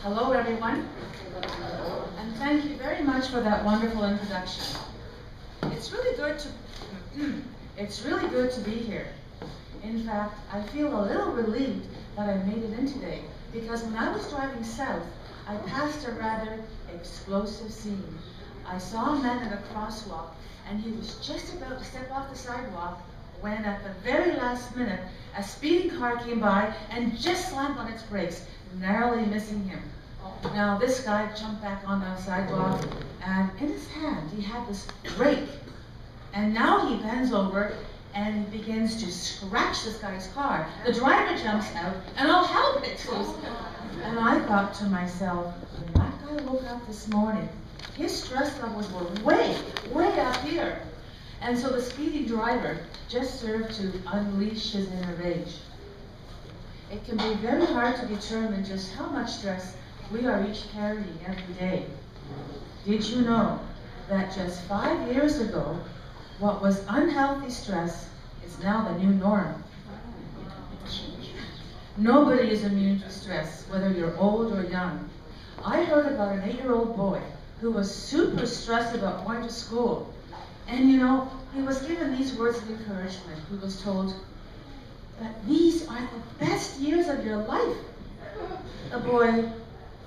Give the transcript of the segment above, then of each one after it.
Hello, everyone, and thank you very much for that wonderful introduction. It's really good to be here. In fact, I feel a little relieved that I made it in today, because when I was driving south, I passed a rather explosive scene. I saw a man at a crosswalk, and he was just about to step off the sidewalk when, at the very last minute, a speeding car came by and just slammed on its brakes, narrowly missing him. Now, this guy jumped back on the sidewalk, and in his hand, he had this rake. And now he bends over and begins to scratch this guy's car. The driver jumps out, and all hell breaks loose. And I thought to myself, when that guy woke up this morning, his stress levels were way up here. And so the speeding driver just served to unleash his inner rage. It can be very hard to determine just how much stress we are each carrying every day. Did you know that just 5 years ago, what was unhealthy stress is now the new norm? Nobody is immune to stress, whether you're old or young. I heard about an 8-year-old boy who was super stressed about going to school. And you know, he was given these words of encouragement. He was told that these are the best years of your life. The boy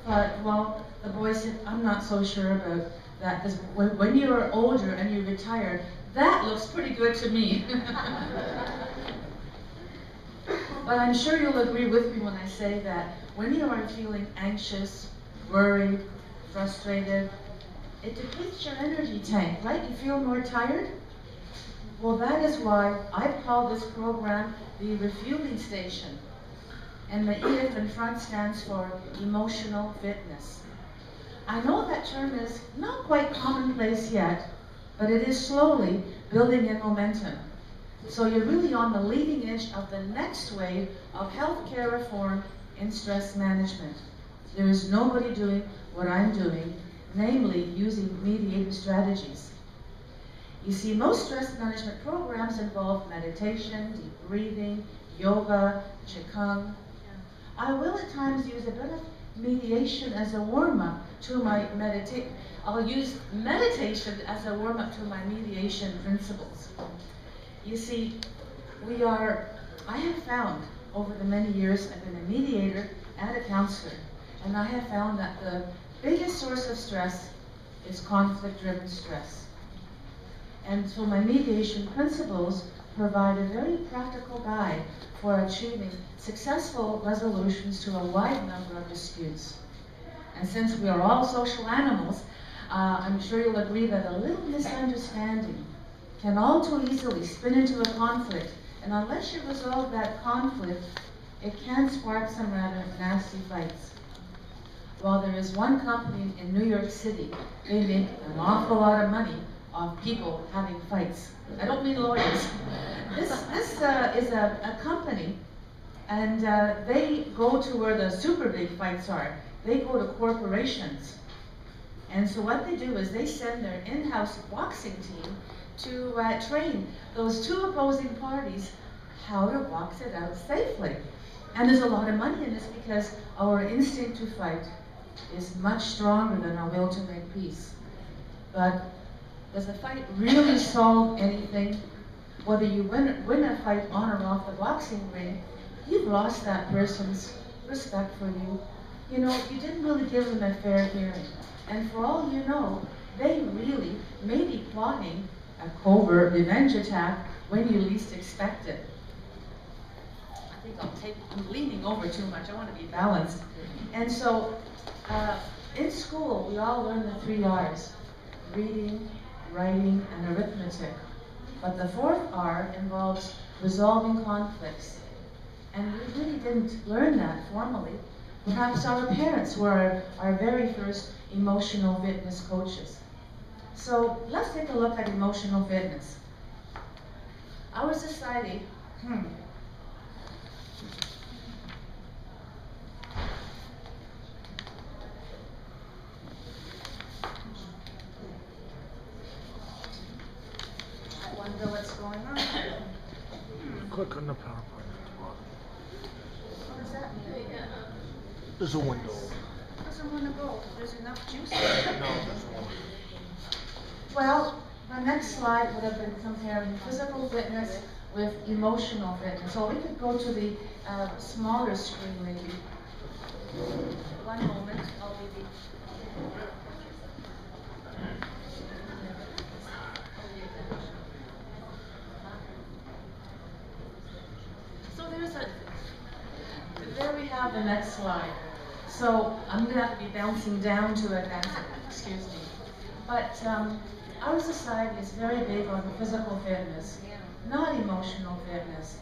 thought, well, the boy said, I'm not so sure about that, because when you're older and you retire, that looks pretty good to me. But I'm sure you'll agree with me when I say that when you are feeling anxious, worried, frustrated, it depletes your energy tank, right? You feel more tired? Well, that is why I've called this program the Refueling Station. And the EF in front stands for Emotional Fitness. I know that term is not quite commonplace yet, but it is slowly building in momentum. So you're really on the leading edge of the next wave of healthcare reform in stress management. There is nobody doing what I'm doing, namely using mediative strategies. You see, most stress management programs involve meditation, deep breathing, yoga, qigong. I will at times use a bit of mediation as a warm-up to my meditation. I'll use meditation as a warm-up to my mediation principles. You see, I have found over the many years, I've been a mediator and a counselor, and I have found that the biggest source of stress is conflict-driven stress. And so my mediation principles provide a very practical guide for achieving successful resolutions to a wide number of disputes. And since we are all social animals, I'm sure you'll agree that a little misunderstanding can all too easily spin into a conflict. And unless you resolve that conflict, it can spark some rather nasty fights. Well, there is one company in New York City, they make an awful lot of money off people having fights. I don't mean lawyers. This is a company, and they go to where the super big fights are. They go to corporations. And so what they do is they send their in-house boxing team to train those two opposing parties how to box it out safely. And there's a lot of money in this because our instinct to fight is much stronger than our will to make peace. But does a fight really solve anything? Whether you win a fight on or off the boxing ring, you've lost that person's respect for you. You know, you didn't really give them a fair hearing. And for all you know, they really may be plotting a covert revenge attack when you least expect it. I think I'm leaning over too much. I want to be balanced. And so, in school, we all learn the 3 R's: reading, writing, and arithmetic. But the 4th R involves resolving conflicts. And we really didn't learn that formally. Perhaps our parents were our very first emotional fitness coaches. So let's take a look at emotional fitness. Our society, I wonder what's going on here. Click on the PowerPoint. There's a window. Doesn't want to go. There's enough juice. No, there's one. Well, my next slide would have been comparing physical fitness with emotional fitness. So we could go to the smaller screen maybe. One moment, I'll be the... So there we have the next slide. So I'm going to have to be bouncing down to advance it, excuse me. But our society is very big on physical fitness, not emotional fitness.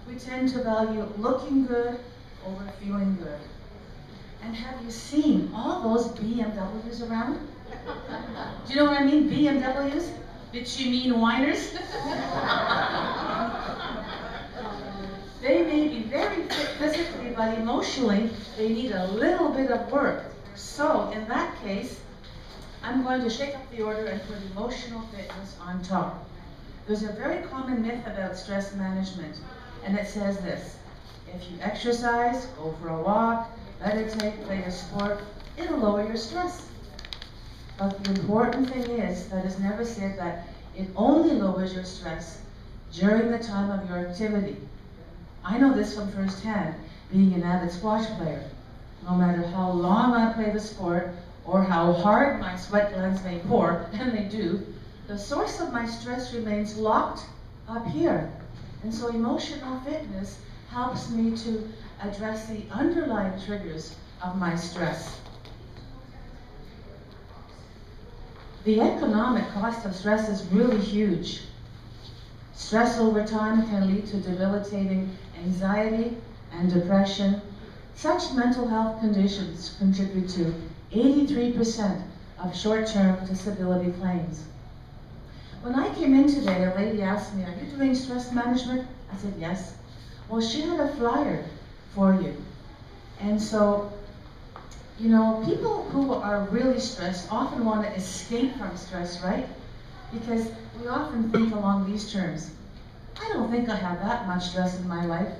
We tend to value looking good over feeling good. And have you seen all those BMWs around? Do you know what I mean, BMWs? Did you mean whiners? They may be very fit physically, but emotionally, they need a little bit of work. So, in that case, I'm going to shake up the order and put emotional fitness on top. There's a very common myth about stress management, and it says this: if you exercise, go for a walk, meditate, play a sport, it'll lower your stress. But the important thing is that it's never said that it only lowers your stress during the time of your activity. I know this from firsthand, being an avid squash player. No matter how long I play the sport, or how hard my sweat glands may pour, and they do, the source of my stress remains locked up here. And so emotional fitness helps me to address the underlying triggers of my stress. The economic cost of stress is really huge. Stress over time can lead to debilitating anxiety and depression. Such mental health conditions contribute to 83% of short-term disability claims. When I came in today, a lady asked me, "Are you doing stress management?" I said, "Yes." Well, she had a flyer for you. And so, you know, people who are really stressed often want to escape from stress, right? Because we often think along these terms. I don't think I have that much stress in my life,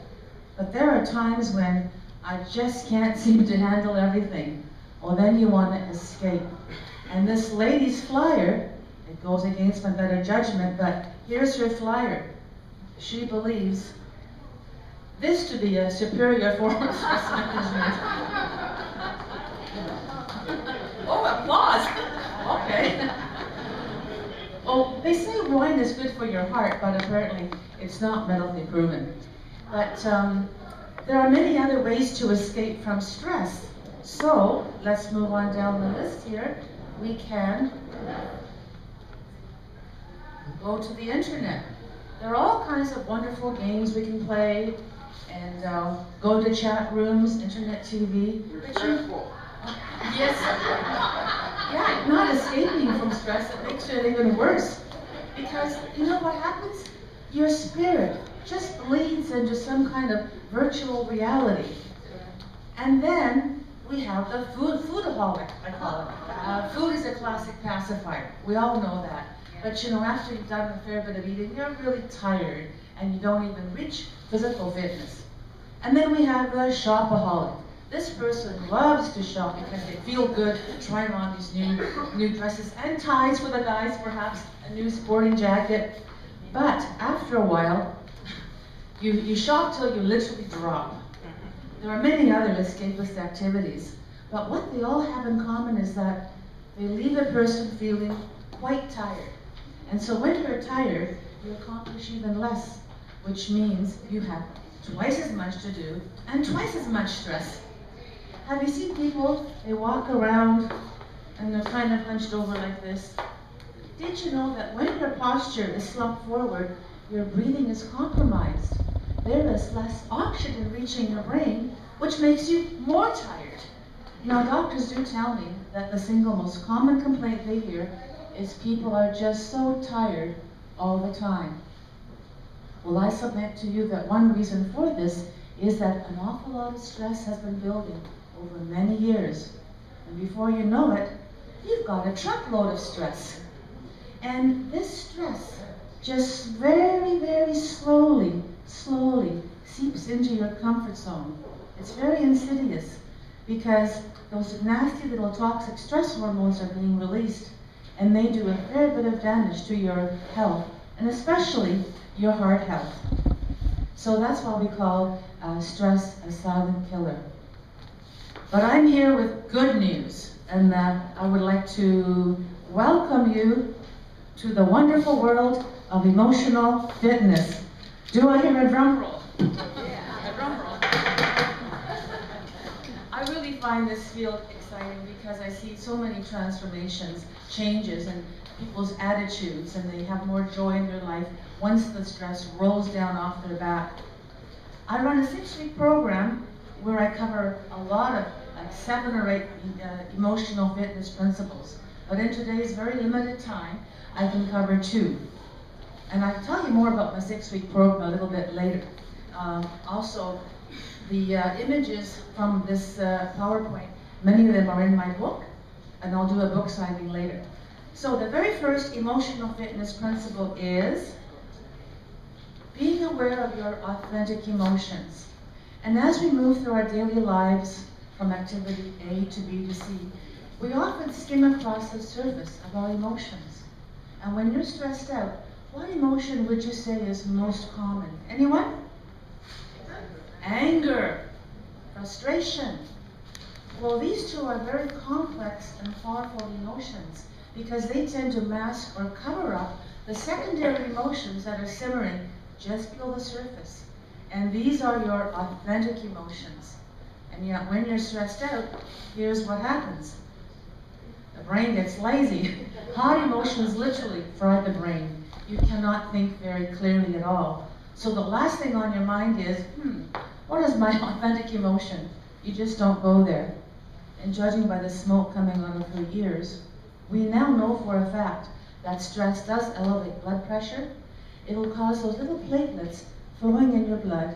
but there are times when I just can't seem to handle everything. Well, then you want to escape. And this lady's flyer, it goes against my better judgment, but here's her flyer. She believes this to be a superior form of stress management. Oh, applause! Okay. Oh, they say wine is good for your heart, but apparently it's not medically proven. But there are many other ways to escape from stress. So let's move on down the list here. We can go to the internet. There are all kinds of wonderful games we can play, and go to chat rooms, internet TV. Yes. Yeah, not escaping from stress, it makes it even worse. Because you know what happens? Your spirit just bleeds into some kind of virtual reality. And then we have the foodaholic, I call it. Food is a classic pacifier. We all know that. But you know, after you've done a fair bit of eating, you're really tired and you don't even reach physical fitness. And then we have the shopaholic. This person loves to shop because they feel good trying on these new dresses and ties for the guys, perhaps a new sporting jacket. But after a while, you shop till you literally drop. There are many other escapist activities, but what they all have in common is that they leave a person feeling quite tired. And so when you're tired, you accomplish even less, which means you have twice as much to do and twice as much stress. Have you seen people, they walk around and they're kind of hunched over like this? Did you know that when your posture is slumped forward, your breathing is compromised? There is less oxygen reaching your brain, which makes you more tired. Now, doctors do tell me that the single most common complaint they hear is people are just so tired all the time. Well, I submit to you that one reason for this is that an awful lot of stress has been building over many years. And before you know it, you've got a truckload of stress. And this stress just very, very slowly seeps into your comfort zone. It's very insidious because those nasty little toxic stress hormones are being released, and they do a fair bit of damage to your health, and especially your heart health. So that's why we call stress a silent killer. But I'm here with good news, and I would like to welcome you to the wonderful world of emotional fitness. Do I hear a drum roll? Yeah, a drum roll. I really find this field exciting because I see so many transformations, changes, and people's attitudes, and they have more joy in their life once the stress rolls down off their back. I run a 6-week program where I cover a lot of, like 7 or 8 emotional fitness principles. But in today's very limited time, I can cover 2. And I'll tell you more about my 6-week program a little bit later. Also, the images from this PowerPoint, many of them are in my book, and I'll do a book signing later. So the very first emotional fitness principle is being aware of your authentic emotions. And as we move through our daily lives from activity A to B to C, we often skim across the surface of our emotions. And when you're stressed out, what emotion would you say is most common? Anyone? Anger, frustration. Well, these two are very complex and powerful emotions because they tend to mask or cover up the secondary emotions that are simmering just below the surface. And these are your authentic emotions. And yet when you're stressed out, here's what happens. The brain gets lazy. Hot emotions literally fry the brain. You cannot think very clearly at all. So the last thing on your mind is, what is my authentic emotion? You just don't go there. And judging by the smoke coming out of her ears, we now know for a fact that stress does elevate blood pressure. It will cause those little platelets flowing in your blood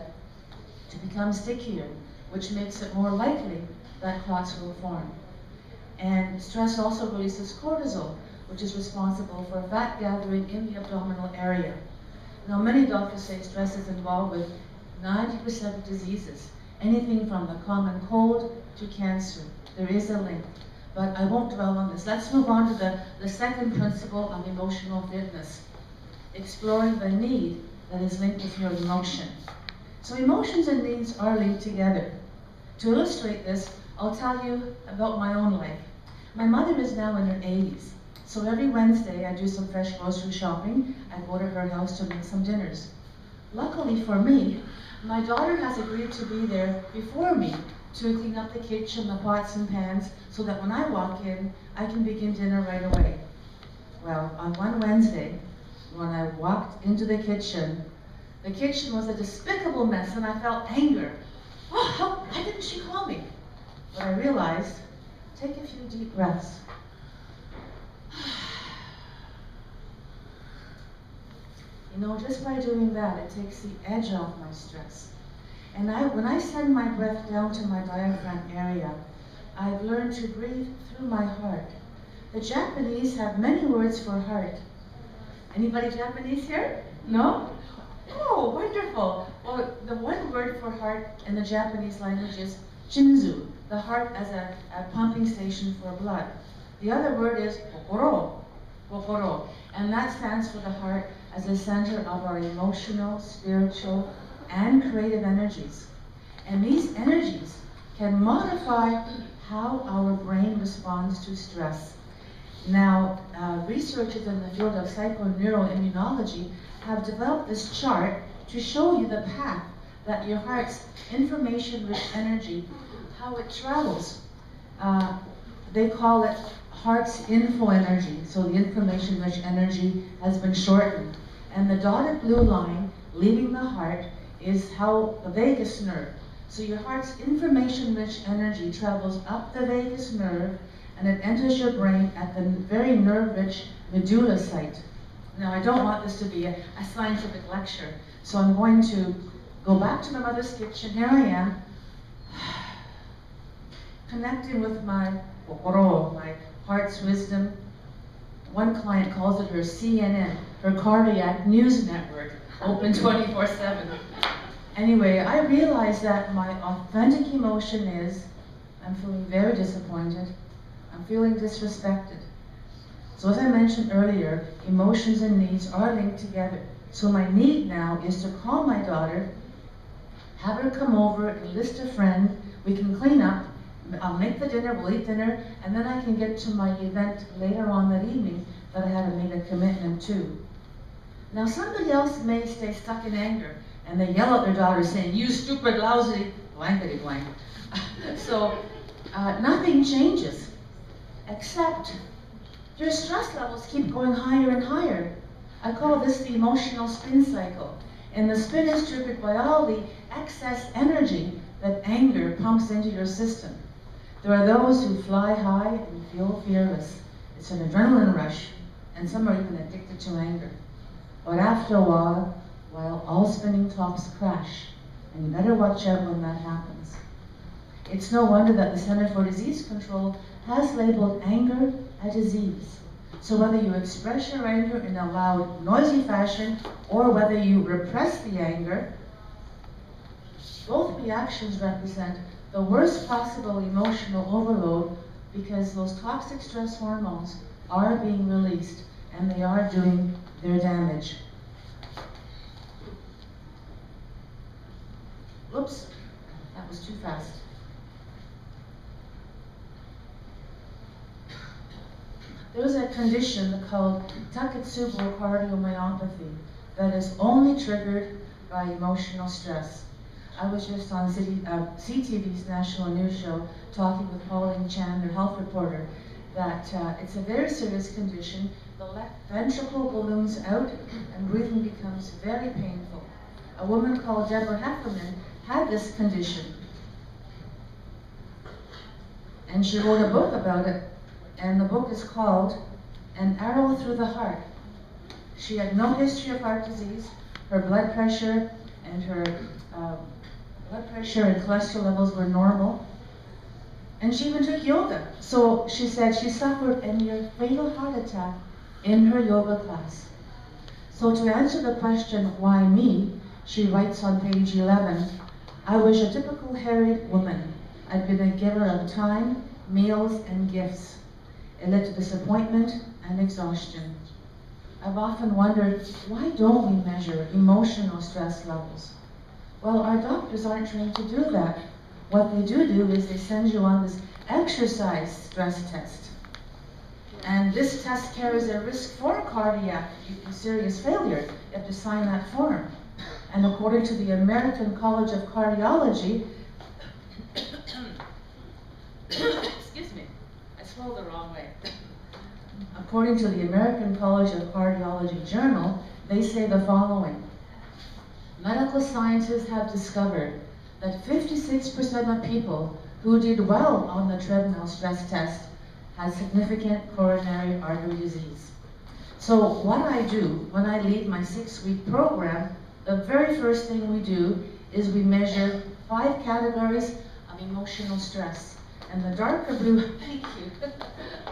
to become stickier, which makes it more likely that clots will form. And stress also releases cortisol, which is responsible for fat gathering in the abdominal area. Now, many doctors say stress is involved with 90% of diseases, anything from the common cold to cancer. There is a link, but I won't dwell on this. Let's move on to the second principle of emotional fitness, exploring the need that is linked with your emotion. So emotions and needs are linked together. To illustrate this, I'll tell you about my own life. My mother is now in her 80s, so every Wednesday I do some fresh grocery shopping. I go to her house to make some dinners. Luckily for me, my daughter has agreed to be there before me to clean up the kitchen, the pots and pans, so that when I walk in, I can begin dinner right away. Well, on one Wednesday, when I walked into the kitchen was a despicable mess, and I felt anger. Oh, why didn't she call me? But I realized, take a few deep breaths. You know, just by doing that, it takes the edge off my stress. And when I send my breath down to my diaphragm area, I've learned to breathe through my heart. The Japanese have many words for heart. Anybody Japanese here? No? Oh, wonderful. Well, the one word for heart in the Japanese language is shinzu, the heart as a pumping station for blood. The other word is kokoro, and that stands for the heart as a center of our emotional, spiritual, and creative energies. And these energies can modify how our brain responds to stress. Now, researchers in the field of psychoneuroimmunology have developed this chart to show you the path that your heart's information-rich energy, how it travels. They call it heart's info energy, so the information-rich energy has been shortened. And the dotted blue line leaving the heart is how the vagus nerve. So your heart's information-rich energy travels up the vagus nerve and it enters your brain at the very nerve-rich medulla site. Now, I don't want this to be a scientific lecture, so I'm going to go back to my mother's kitchen. Here I am, connecting with my kokoro, my heart's wisdom. One client calls it her CNN, her cardiac news network, open 24/7. Anyway, I realized that my authentic emotion is, I'm feeling very disappointed. I'm feeling disrespected. So as I mentioned earlier, emotions and needs are linked together. So my need now is to call my daughter, have her come over, enlist a friend, we can clean up, I'll make the dinner, we'll eat dinner, and then I can get to my event later on that evening that I had made a commitment to. Now somebody else may stay stuck in anger, and they yell at their daughter saying, you stupid, lousy, blankety blank. So nothing changes, except your stress levels keep going higher and higher. I call this the emotional spin cycle. And the spin is triggered by all the excess energy that anger pumps into your system. There are those who fly high and feel fearless. It's an adrenaline rush, and some are even addicted to anger. But after a while, all spinning tops crash, and you better watch out when that happens. It's no wonder that the Center for Disease Control has labeled anger a disease. So whether you express your anger in a loud, noisy fashion, or whether you repress the anger, both reactions represent the worst possible emotional overload because those toxic stress hormones are being released and they are doing their damage. Whoops, that was too fast. There is a condition called Takotsubo cardiomyopathy that is only triggered by emotional stress. I was just on CTV's National News Show talking with Pauline Chan, their health reporter, that it's a very serious condition. The left ventricle balloons out and breathing becomes very painful. A woman called Deborah Heffernan had this condition, and she wrote a book about it. And the book is called An Arrow Through the Heart. She had no history of heart disease. Her blood pressure and cholesterol levels were normal. And she even took yoga. So she said she suffered a near fatal heart attack in her yoga class. So to answer the question, why me, she writes on page 11, I was a typical harried woman. I'd been a giver of time, meals, and gifts. It led to disappointment and exhaustion. I've often wondered, why don't we measure emotional stress levels? Well, our doctors aren't trained to do that. What they do is they send you on this exercise stress test. And this test carries a risk for cardiac serious failure. You have to sign that form. And according to the American College of Cardiology, excuse me, I swallowed the wrong way. According to the American College of Cardiology Journal, they say the following. Medical scientists have discovered that 56% of people who did well on the treadmill stress test had significant coronary artery disease. So what I do when I lead my 6-week program, the very first thing we do is we measure 5 categories of emotional stress. And the darker blue, thank you,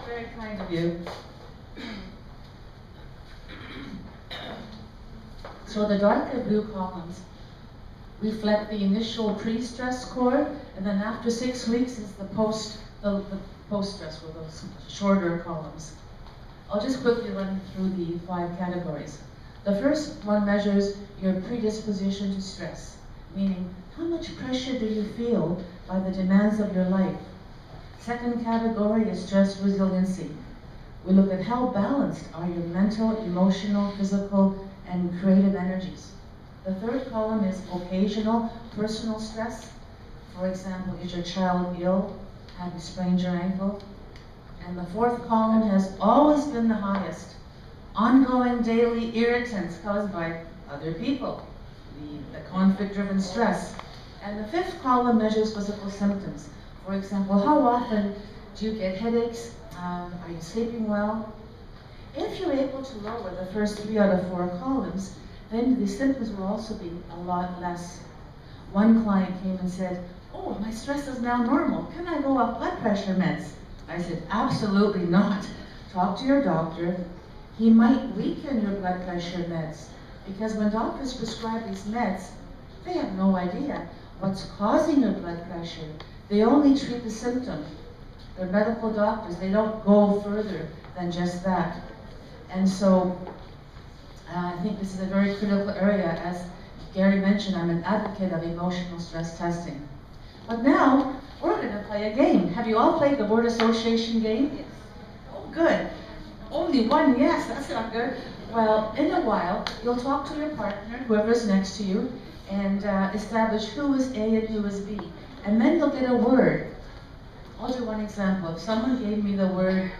very kind of you. So the darker blue columns reflect the initial pre-stress score, and then after 6 weeks is the post-stress with those shorter columns. I'll just quickly run through the 5 categories. The first one measures your predisposition to stress, meaning how much pressure do you feel by the demands of your life. Second category is stress resiliency. We look at how balanced are your mental, emotional, physical, and creative energies. The third column is occasional personal stress. For example, is your child ill? Have you sprained your ankle? And the fourth column has always been the highest. Ongoing daily irritants caused by other people, the conflict-driven stress. And the fifth column measures physical symptoms. For example, how often do you get headaches? Are you sleeping well? If you're able to lower the first 3 out of 4 columns, then the symptoms will also be a lot less. One client came and said, oh, my stress is now normal. Can I go off blood pressure meds? I said, absolutely not. Talk to your doctor. He might weaken your blood pressure meds, because when doctors prescribe these meds, They have no idea what's causing your blood pressure. They only treat the symptom. They're medical doctors. They don't go further than just that. And so I think this is a very critical area. As Gary mentioned, I'm an advocate of emotional stress testing. But now, we're going to play a game. Have you all played the word association game? Yes. Oh, good. Only one yes, that's not good. Well, in a while, you'll talk to your partner, whoever's next to you, and establish who is A and who is B. And then you'll get a word. I'll do one example. If someone gave me the word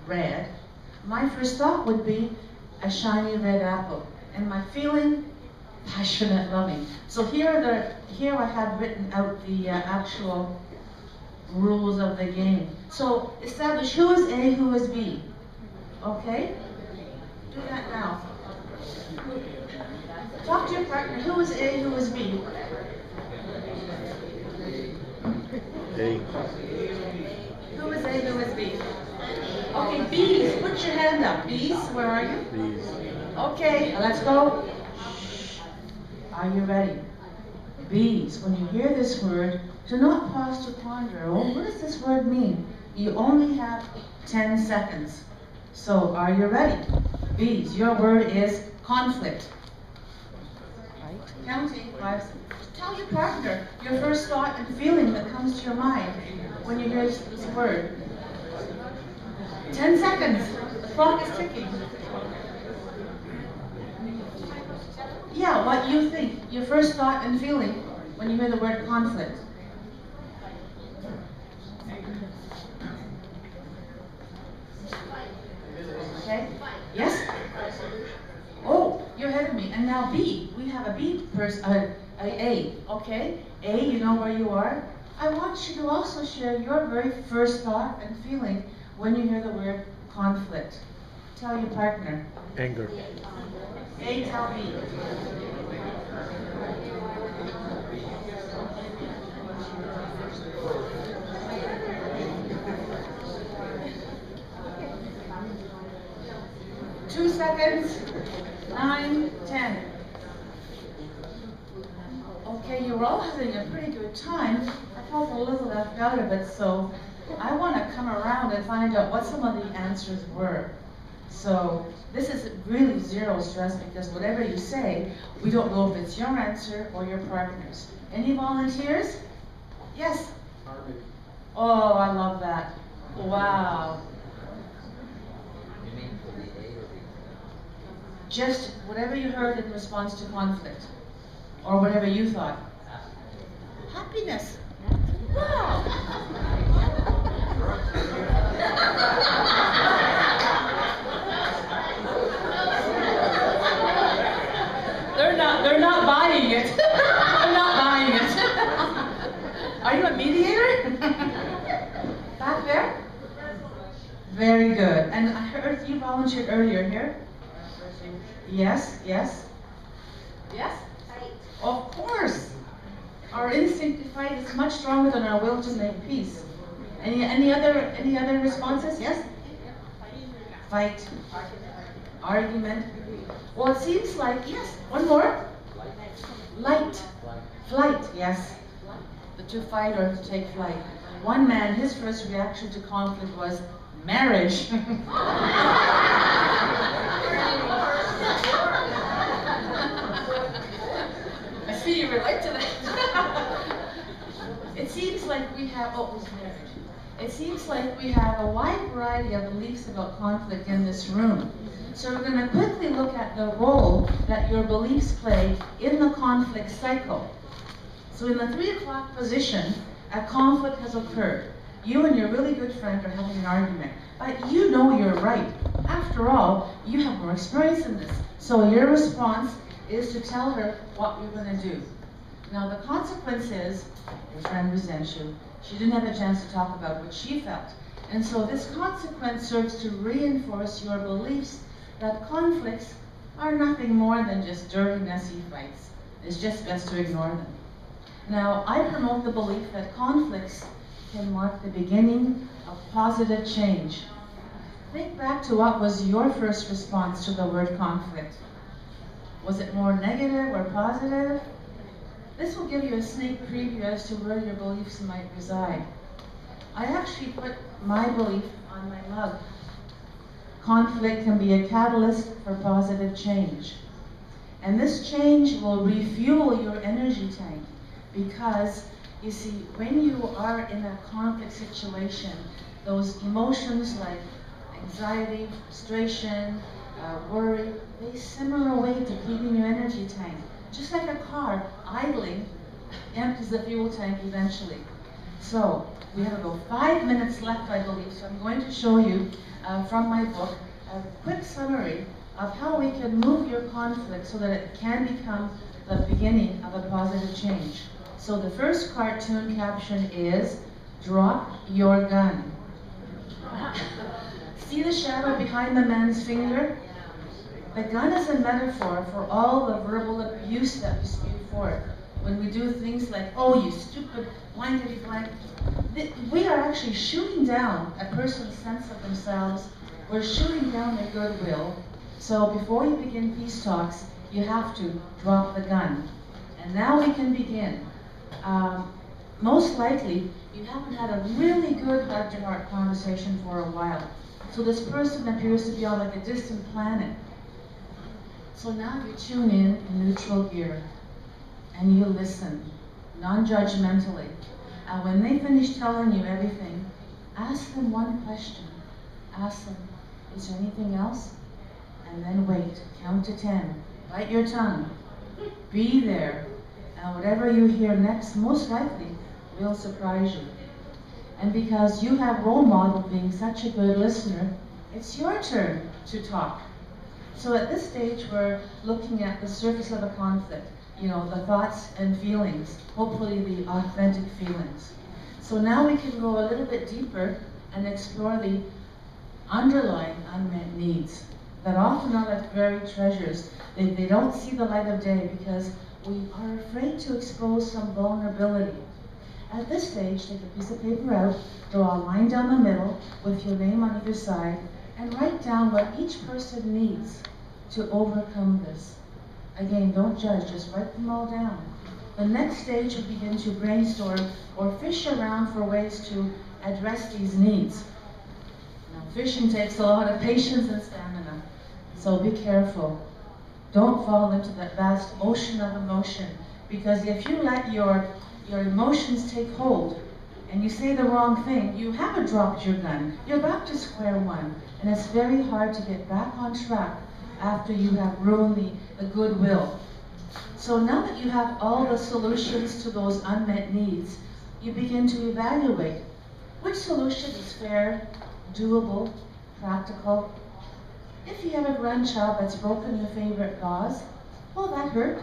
red, my first thought would be a shiny red apple. And my feeling, passionate loving. So here I have written out the actual rules of the game. So establish who is A, who is B. Okay? Do that now. Talk to your partner. Who is A, who is B? A. Who is A, who is B? Okay, B's. Put your hand up. B's, where are you? B's. Okay, let's go. Are you ready? B's. When you hear this word, do not pause to ponder. Oh, what does this word mean? You only have 10 seconds. So, are you ready? B's. Your word is conflict. Right? Counting. 5. Tell your partner your first thought and feeling that comes to your mind when you hear this word. 10 seconds. The clock is ticking. Yeah, what you think. Your first thought and feeling when you hear the word conflict. Okay? Yes? Oh, you're ahead of me. And now B. We have a B person, A. Okay? A, you know where you are. I want you to also share your very first thought and feeling when you hear the word conflict. Tell your partner. Anger. A, tell B. Two seconds. 9, 10. Okay, you're all having a pretty good time. I felt a little left out of it, so I want to come around and find out what some of the answers were. So this is really zero stress because whatever you say, we don't know if it's your answer or your partner's. Any volunteers? Yes? Oh, I love that. Wow. Just whatever you heard in response to conflict, or whatever you thought. Happiness. Wow. They're not buying it. They're not buying it. Are you a mediator? Back there? Very good. And I heard you volunteered earlier here. Yes, yes. Yes? Fight. Of course. Our instinct to fight is much stronger than our will to make peace. Any other responses? Yes? Fight. Argument. Well, it seems like, yes. One more. Light. Flight, yes. To fight or to take flight. One man, his first reaction to conflict was marriage. I see you relate to that. It seems like we have, marriage. It seems like we have a wide variety of beliefs about conflict in this room. So we're going to quickly look at the role that your beliefs play in the conflict cycle. So in the 3 o'clock position, a conflict has occurred. You and your really good friend are having an argument, but you know you're right. After all, you have more experience in this. So your response is to tell her what you're going to do. Now the consequence is, your friend resents you. She didn't have a chance to talk about what she felt. And so this consequence serves to reinforce your beliefs that conflicts are nothing more than just dirty, messy fights. It's just best to ignore them. Now, I promote the belief that conflicts can mark the beginning of positive change. Think back to what was your first response to the word conflict. Was it more negative or positive? This will give you a sneak preview as to where your beliefs might reside. I actually put my belief on my mug. Conflict can be a catalyst for positive change. And this change will refuel your energy tank because, you see, when you are in a conflict situation, those emotions like anxiety, frustration, worry, they simmer away, depleting your energy tank. Just like a car idling empties the fuel tank eventually. So we have about 5 minutes left, I believe, so I'm going to show you from my book a quick summary of how we can move your conflict so that it can become the beginning of a positive change. So the first cartoon caption is, drop your gun. See the shadow behind the man's finger? The gun is a metaphor for all the verbal abuse that we spew forth. When we do things like, oh, you stupid, blankety blank, we are actually shooting down a person's sense of themselves. We're shooting down their goodwill. So before you begin peace talks, you have to drop the gun. And now we can begin. Most likely, you haven't had a really good heart-to-heart conversation for a while. So this person appears to be on like a distant planet. So now you tune in neutral gear and you listen, non-judgmentally. And when they finish telling you everything, ask them one question. Ask them, is there anything else? And then wait, count to 10. Bite your tongue. Be there. And whatever you hear next, most likely, will surprise you. And because you have role model being such a good listener, it's your turn to talk. So at this stage, we're looking at the surface of a conflict, you know, the thoughts and feelings, hopefully the authentic feelings. So now we can go a little bit deeper and explore the underlying unmet needs that often are like buried treasures. They don't see the light of day because we are afraid to expose some vulnerability. At this stage, take a piece of paper out, draw a line down the middle with your name on either side, and write down what each person needs to overcome this. Again, don't judge, just write them all down. The next stage, you begin to brainstorm or fish around for ways to address these needs. Now, fishing takes a lot of patience and stamina, so be careful. Don't fall into that vast ocean of emotion, because if you let your emotions take hold and you say the wrong thing, you haven't dropped your gun. You're back to square one, and it's very hard to get back on track after you have ruined the goodwill. So now that you have all the solutions to those unmet needs, you begin to evaluate which solution is fair, doable, practical. If you have a grandchild that's broken your favorite vase, well, that hurt.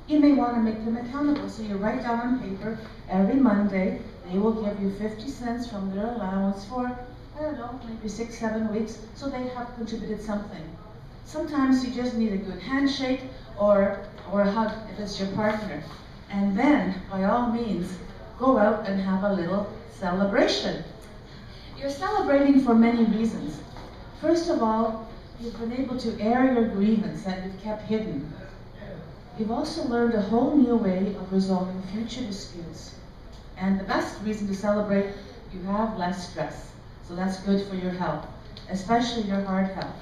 You may want to make them accountable, so you write down on paper every Monday they will give you 50 cents from their allowance for, I don't know, maybe 6-7 weeks, so they have contributed something. Sometimes you just need a good handshake or a hug if it's your partner. And then, by all means, go out and have a little celebration. You're celebrating for many reasons. First of all, you've been able to air your grievance that you've kept hidden. You've also learned a whole new way of resolving future disputes. And the best reason to celebrate, you have less stress. So that's good for your health, especially your heart health.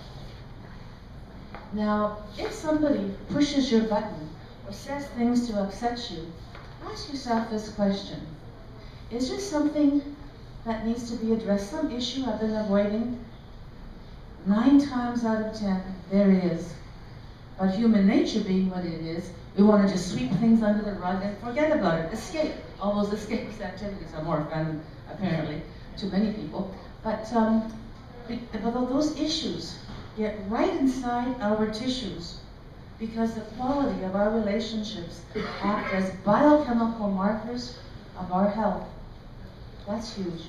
Now, if somebody pushes your button or says things to upset you, ask yourself this question. Is there something that needs to be addressed, some issue I've been avoiding? 9 times out of 10, there is. But human nature being what it is, we want to just sweep things under the rug and forget about it, escape. All those escape activities are more fun, apparently, to many people. But those issues get right inside our tissues because the quality of our relationships act as biochemical markers of our health. That's huge.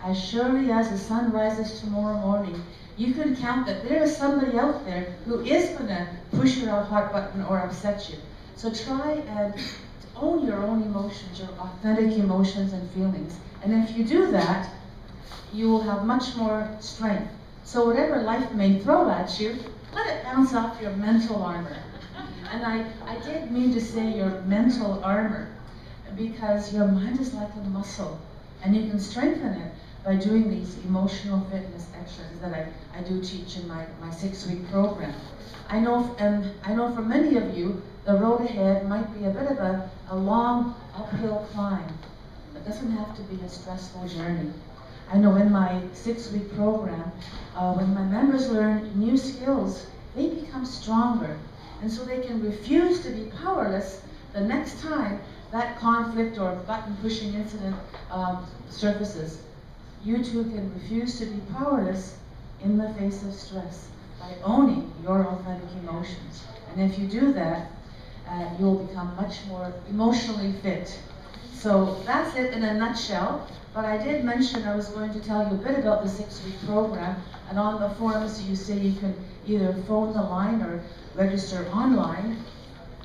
As surely as the sun rises tomorrow morning, you can count that there is somebody out there who is going to push your heart button or upset you. So try and own your own emotions, your authentic emotions and feelings. And if you do that, you will have much more strength. So whatever life may throw at you, let it bounce off your mental armor. And I did mean to say your mental armor, because your mind is like a muscle, and you can strengthen it by doing these emotional fitness exercises that I do teach in my 6-week program. I know for many of you, the road ahead might be a bit of a long uphill climb. It doesn't have to be a stressful journey. I know in my 6-week program, when my members learn new skills, they become stronger. And so they can refuse to be powerless the next time that conflict or button-pushing incident surfaces. You too can refuse to be powerless in the face of stress by owning your authentic emotions. And if you do that, you'll become much more emotionally fit. So that's it in a nutshell. But I did mention I was going to tell you a bit about the 6-week program. And on the forums you say you can either phone the line or register online.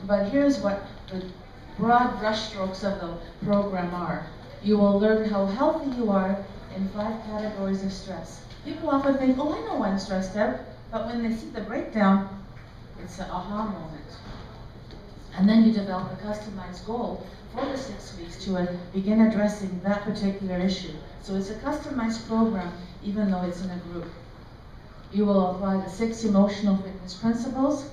But here's what the broad brushstrokes of the program are. You will learn how healthy you are in 5 categories of stress. People often think, oh, I know I'm stressed out. But when they see the breakdown, it's an aha moment. And then you develop a customized goal for the 6 weeks to begin addressing that particular issue. So it's a customized program, even though it's in a group. You will apply the 6 emotional fitness principles,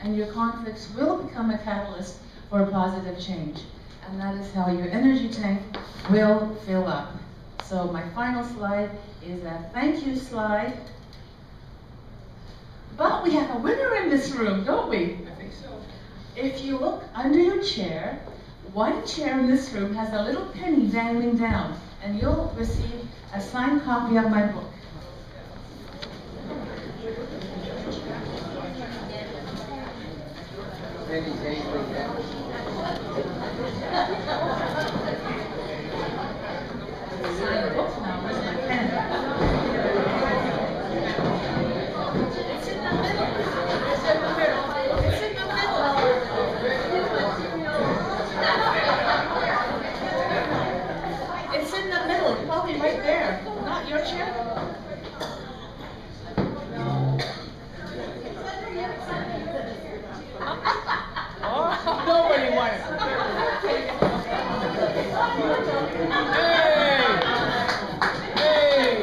and your conflicts will become a catalyst for positive change. And that is how your energy tank will fill up. So my final slide is a thank you slide. But we have a winner in this room, don't we? I think so. If you look under your chair, one chair in this room has a little penny dangling down, and you'll receive a signed copy of my book. Sign the book now, where's my pen? It's in the middle. It's in the middle. It's in the middle. It's in the middle, probably right there. Not your chair. Nobody won it. Hey!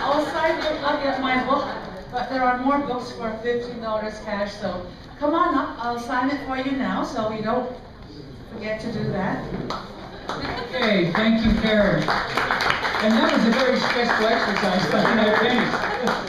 I'll sign you a copy of my book, but there are more books for $15 cash, so come on up. I'll sign it for you now, so you don't forget to do that. Okay, thank you, Karen. And that was a very stressful exercise, but I finished.